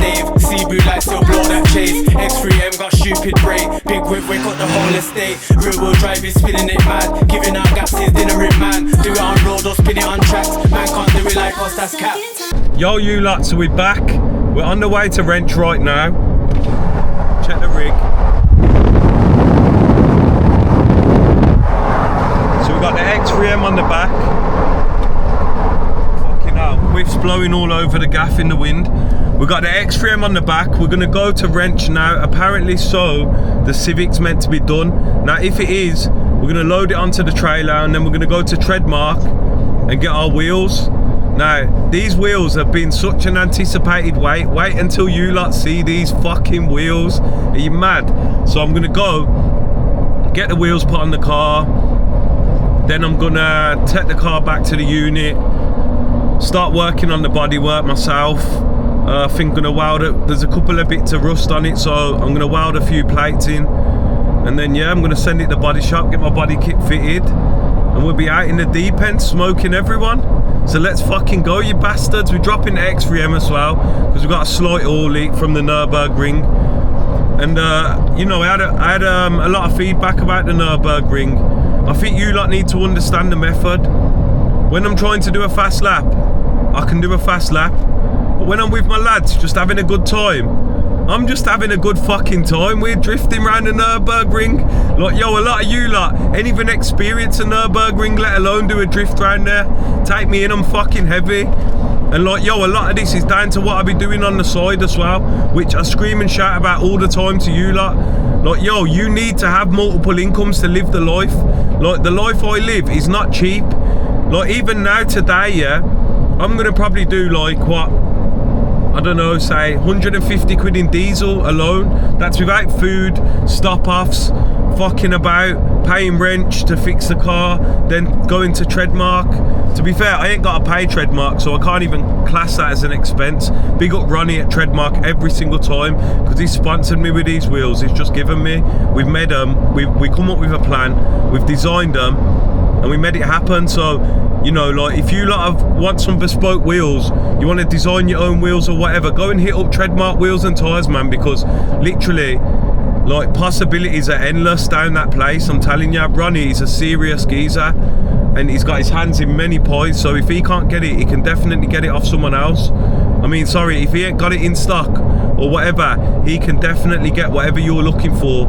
DRIVADAVE. See blue lights still blow that chase. X3M got stupid brake. Big whip, wake up the whole estate. Real wheel drive is spinning it mad. Giving out gaps is dinner it man. Do it on road or spin it on tracks. Man can't do it like us, that's cap. Yo, you lot, so we're back. We're on the way to Wrench right now. Check the rig. So we've got the X3M on the back. Fucking hell, whiff's blowing all over the gaff in the wind. We've got the X3M on the back. We're gonna go to Wrench now. Apparently so, the Civic's meant to be done. Now if it is, we're gonna load it onto the trailer and then we're gonna go to Treadmark and get our wheels. Now, these wheels have been such an anticipated wait. Wait until you lot see these fucking wheels. Are you mad? So I'm gonna go get the wheels put on the car. Then I'm gonna take the car back to the unit. Start working on the bodywork myself. I think I'm gonna weld it. There's a couple of bits of rust on it, so I'm gonna weld a few plates in. And then yeah, I'm gonna send it to the body shop, get my body kit fitted. And we'll be out in the deep end smoking everyone. So let's fucking go, you bastards. We're dropping the X3M as well because we've got a slight oil leak from the Nürburgring. And you know, I had a lot of feedback about the Nürburgring. I think you lot need to understand the method. When I'm trying to do a fast lap, I can do a fast lap. But when I'm with my lads, just having a good time, I'm just having a good fucking time. We're drifting around the Nürburgring. Like, yo, a lot of you lot ain't even experienced a Nürburgring, let alone do a drift around there. Take me in, I'm fucking heavy. And like, yo, a lot of this is down to what I be doing on the side as well, which I scream and shout about all the time to you lot. Like, yo, you need to have multiple incomes to live the life. Like, the life I live is not cheap. Like, even now today, yeah, I'm gonna probably do like, what, I don't know, say 150 quid in diesel alone. That's without food, stop-offs, fucking about, paying Wrench to fix the car, then going to Treadmark. To be fair, I ain't got to pay Treadmark, so I can't even class that as an expense. Big up Ronnie at Treadmark every single time, because he's sponsored me with these wheels. He's just given me, we've made them, we come up with a plan, we've designed them, and we made it happen. So, you know, like, if you lot want some bespoke wheels, you want to design your own wheels or whatever, go and hit up Treadmark Wheels and Tyres, man, because literally, like, possibilities are endless down that place. I'm telling you, Ronnie is a serious geezer and he's got his hands in many pies, so if he can't get it, he can definitely get it off someone else. I mean, sorry, if he ain't got it in stock or whatever, he can definitely get whatever you're looking for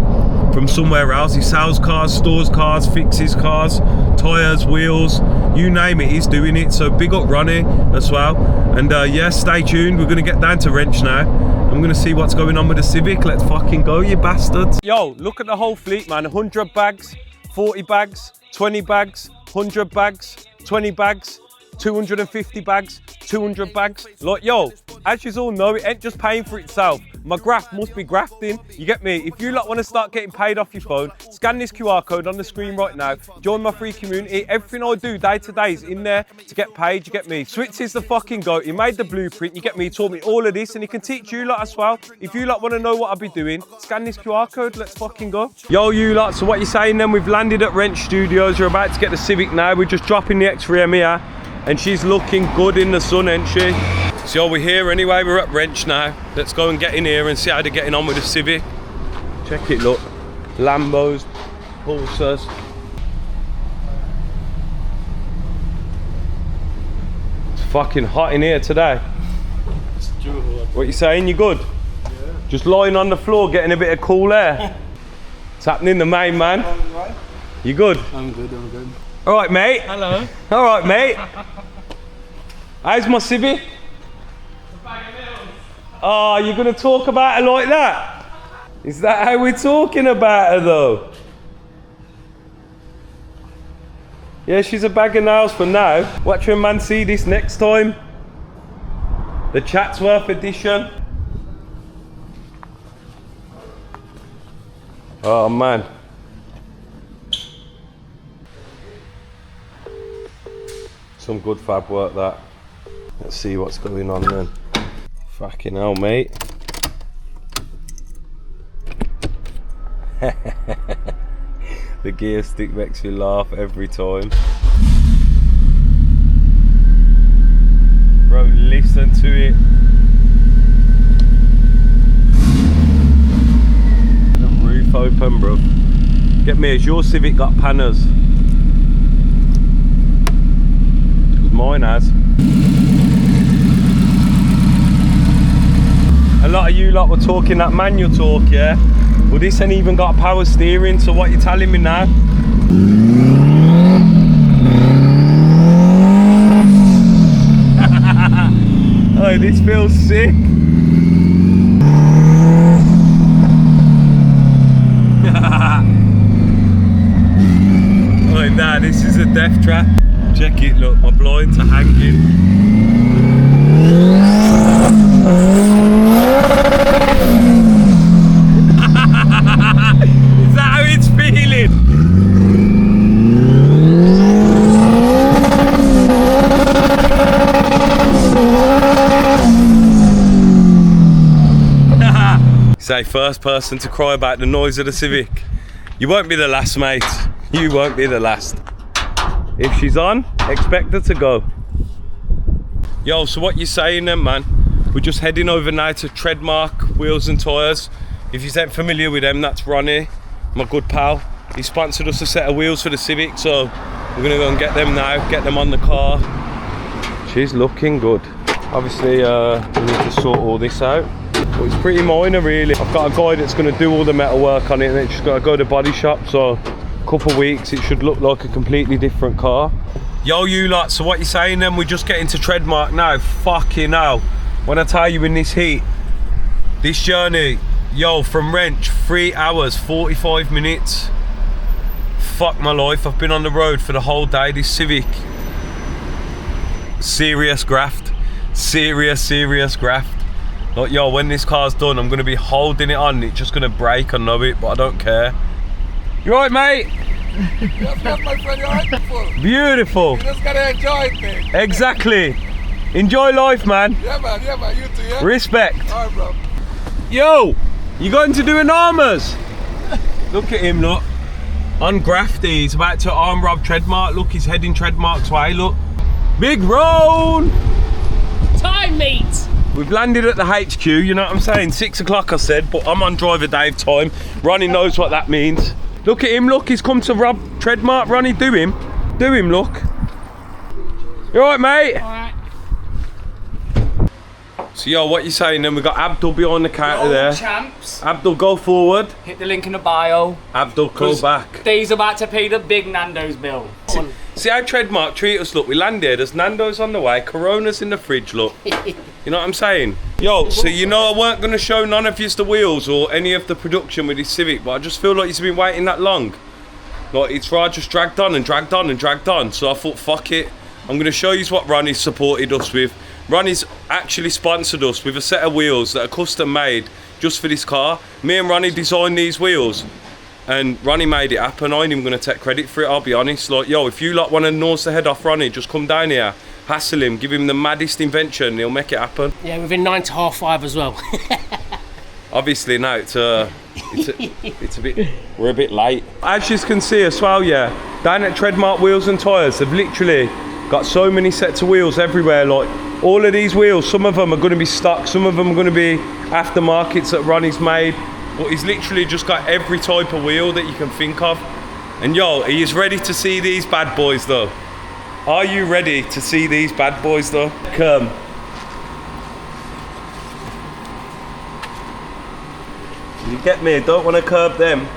from somewhere else. He sells cars, stores cars, fixes cars, tyres, wheels, you name it, he's doing it. So big up Ronnie as well. And yeah, stay tuned, we're gonna get down to Wrench now. I'm gonna see what's going on with the Civic. Let's fucking go, you bastards. Yo, look at the whole fleet, man. 100 bags, 40 bags, 20 bags, 100 bags, 20 bags, 250 bags, 200 bags. Like, yo, as you all know, it ain't just paying for itself. My graph must be grafting, you get me? If you lot want to start getting paid off your phone, scan this QR code on the screen right now, join my free community. Everything I do day to day is in there to get paid, you get me? Switz is the fucking goat, he made the blueprint, you get me? He taught me all of this and he can teach you lot as well. If you lot want to know what I'll be doing, scan this QR code, let's fucking go. Yo, you lot, so what you saying then? We've landed at Wrench Studios, we're about to get the Civic now, we're just dropping the X3M here. And she's looking good in the sun, ain't she? So we're here anyway, we're at Wrench now. Let's go and get in here and see how they're getting on with the Civic. Check it, look. Lambos, Pulsars. It's fucking hot in here today. What you saying, you good? Yeah. Just lying on the floor, getting a bit of cool air. It's happening, the main man. You good? I'm good, I'm good. All right, mate. Hello. All right, mate. How's my Civic? Oh, you're going to talk about her like that? Is that how we're talking about her, though? Yeah, she's a bag of nails for now. Watch your man see this next time. The Chatsworth edition. Oh, man. Some good fab work, that. Let's see what's going on then. Fucking hell, mate. The gear stick makes me laugh every time. Bro, listen to it. get me, has your Civic got panners? Mine has. A lot of you lot were talking that manual talk, yeah? Well, this ain't even got power steering, so what you telling me now? Oh, this feels sick. Oh, nah, this is a death trap. Check it, look, my blinds are hanging. Is that how it's feeling? Say, first person to cry about the noise of the Civic. You won't be the last, mate. You won't be the last. If she's on, expect her to go. Yo, so what you saying then, man? We're just heading over now to Treadmark Wheels and Tyres. If you ain't familiar with them, that's Ronnie, my good pal. He sponsored us a set of wheels for the Civic, so we're gonna go and get them now, get them on the car. She's looking good. Obviously, we need to sort all this out. But it's pretty minor, really. I've got a guy that's gonna do all the metal work on it, and it's just gotta go to body shop, so couple of weeks it should look like a completely different car. Yo, you lot, so what you saying then? We're just getting to Treadmark now. Fucking hell, when I tell you in this heat, this journey, yo, from Wrench, 3 hours 45 minutes. Fuck my life, I've been on the road for the whole day. This Civic, serious graft, serious graft. Like, yo, when this car's done, I'm gonna be holding it on, it's just gonna break, I know it, but I don't care. You right, mate? Yes, my friend, you're right, beautiful. Beautiful. You just gotta enjoy it, man. Exactly. Enjoy life, man. Yeah, man, you too, yeah? Respect. All right, bro. Yo, you going to do an armors? Look at him, look. On Grafty, he's about to arm rob Treadmark. Look, he's heading Treadmark's way, look. Big roll. Time, mate. We've landed at the HQ, you know what I'm saying? 6 o'clock I said, but I'm on DRIVADAVE time. Ronnie knows what that means. Look at him, look, he's come to rob Treadmark. Ronnie, do him, look. You alright, mate? Alright. So, yo, what you saying then? We got Abdul behind the counter there. Champs. Abdul, go forward. Hit the link in the bio. Abdul, go back. Dave's about to pay the big Nando's bill. See how Treadmark treat us, look. We landed, there's Nando's on the way, Corona's in the fridge, look. You know what I'm saying? Yo, so you know I weren't going to show none of you the wheels or any of the production with this Civic, but I just feel like you've been waiting that long. Like, it's right, just dragged on and dragged on and dragged on. So I thought, fuck it. I'm going to show you what Ronnie's supported us with. Ronnie's actually sponsored us with a set of wheels that are custom made just for this car. Me and Ronnie designed these wheels. And Ronnie made it happen. I ain't even going to take credit for it, I'll be honest. Like, yo, if you lot want to nose the head off Ronnie, just come down here, hassle him, give him the maddest invention, he'll make it happen. Yeah, within 9 to half 5 as well. Obviously now it's a bit, we're a bit late. As you can see as well, yeah, down at Treadmark Wheels and Tyres, they've literally got so many sets of wheels everywhere. Like, all of these wheels, some of them are going to be stock, some of them are going to be aftermarkets that Ronnie's made. But he's literally just got every type of wheel that you can think of. And yo, he is ready to see these bad boys though. Are you ready to see these bad boys though? Come. You get me? Don't want to curb them.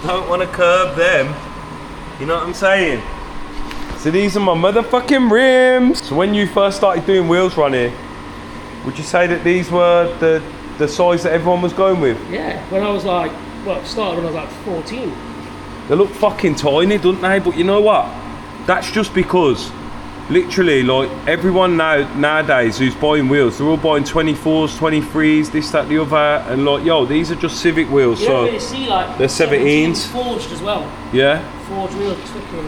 Don't want to curb them. You know what I'm saying? So these are my motherfucking rims. So when you first started doing wheels, Ronnie, would you say that these were the size that everyone was going with? Yeah, when I was like, well, started when I was like 14. They look fucking tiny, don't they? But you know what? That's just because, literally, like, everyone nowadays who's buying wheels, they're all buying 24s, 23s, this, that, the other, and like, yo, these are just Civic wheels, You so don't really see like they're 17s. forged as well. Yeah. Forged wheels, fucking.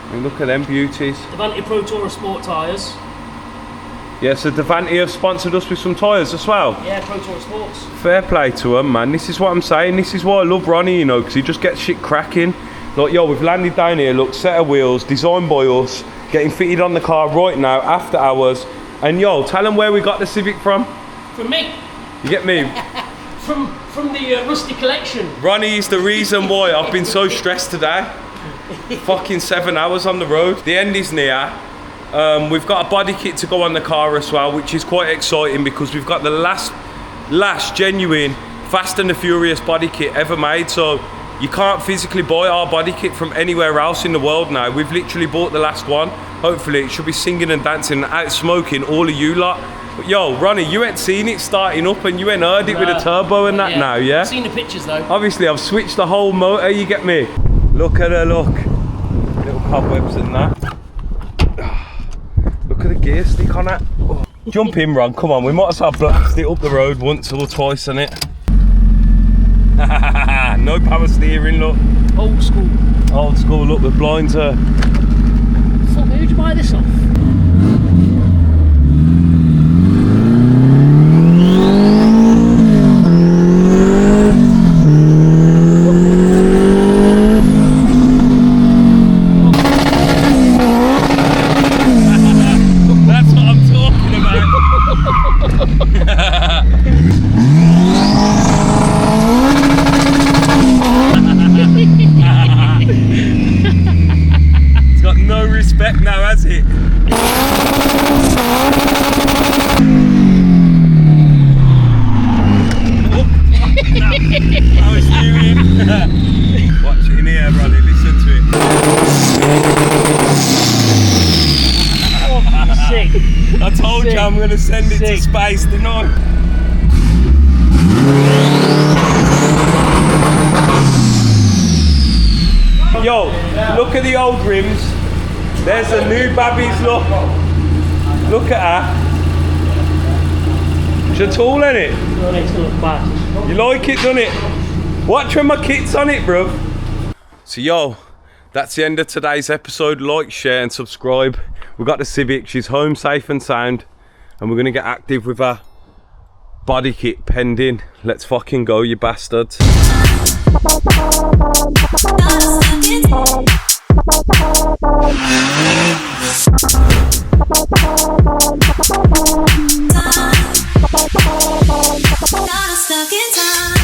I mean, look at them beauties. Devante Pro Tourer Sport tyres. Yeah, so Devante have sponsored us with some tyres as well. Yeah, Pro Tourer Sports. Fair play to them, man. This is what I'm saying. This is why I love Ronnie, you know, because he just gets shit cracking. Like, yo, we've landed down here, look, set of wheels, designed by us, getting fitted on the car right now, after hours. And yo, tell them where we got the Civic from. From me. You get me? From from the Rusty collection. Ronnie is the reason why I've been so stressed today. Fucking 7 hours on the road. The end is near. We've got a body kit to go on the car as well, which is quite exciting because we've got the last genuine Fast and the Furious body kit ever made. So you can't physically buy our body kit from anywhere else in the world now. We've literally bought the last one. Hopefully it should be singing and dancing and out smoking all of you lot. But yo, Ronnie, you ain't seen it starting up and you ain't heard it with a turbo and that now, yeah? I've seen the pictures though. Obviously I've switched the whole motor, you get me? Look at her, look. Little cobwebs and that. Look at the gear stick on that. Oh. Jump in, Ron, come on, we might as well blast it up the road once or twice on it. No power steering, look. Old school. Old school, look, the blinds are... Fuck, who'd you buy this off? That's what I'm talking about. It's got no respect now, has it? I was doing. Watch it in here, Ronnie, listen to it. Sick. I told you I'm going to send it to space tonight. Yo, look at the old rims. There's the new babbies, look. Look at her. She's tall, ain't it? No, it's gonna look bad. You like it, doesn't it? Watch when my kit's on it, bro. So yo, that's the end of today's episode. Like, share and subscribe. We've got the Civic, she's home safe and sound. And we're gonna get active with our body kit pending. Let's fucking go, you bastards.